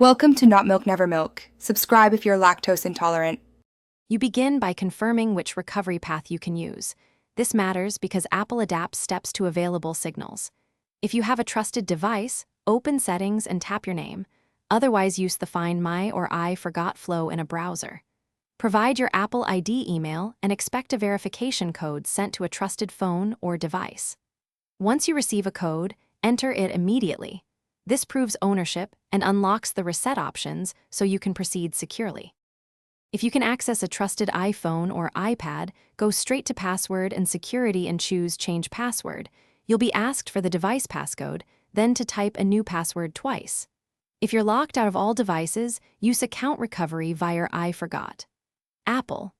Welcome to Not Milk Never Milk. Subscribe if you're lactose intolerant. You begin by confirming which recovery path you can use. This matters because Apple adapts steps to available signals. If you have a trusted device, open Settings and tap your name. Otherwise, use the Find My or I Forgot flow in a browser. Provide your Apple ID email and expect a verification code sent to a trusted phone or device. Once you receive a code, enter it immediately. This proves ownership and unlocks the reset options so you can proceed securely. If you can access a trusted iPhone or iPad, go straight to Password and Security and choose Change Password. You'll be asked for the device passcode, then to type a new password twice. If you're locked out of all devices, use Account Recovery via I Forgot. Apple.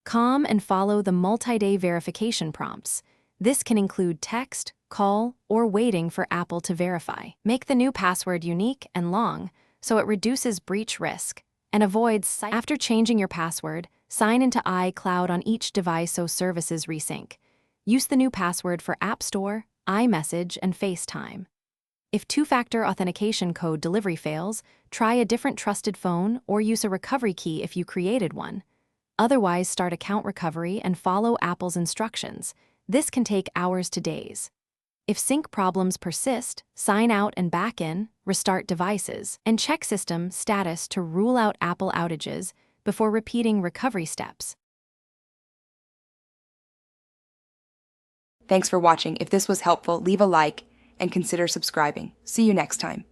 Calm and follow the multi-day verification prompts. This can include text, call, or waiting for Apple to verify. Make the new password unique and long so it reduces breach risk and avoids. After changing your password, sign into iCloud on each device so services resync. Use the new password for App Store, iMessage, and FaceTime. If two-factor authentication code delivery fails, try a different trusted phone or use a recovery key if you created one. Otherwise, start Account Recovery and follow Apple's instructions. This can take hours to days. If sync problems persist, sign out and back in, restart devices, and check system status to rule out Apple outages before repeating recovery steps. Thanks for watching. If this was helpful, leave a like and consider subscribing. See you next time.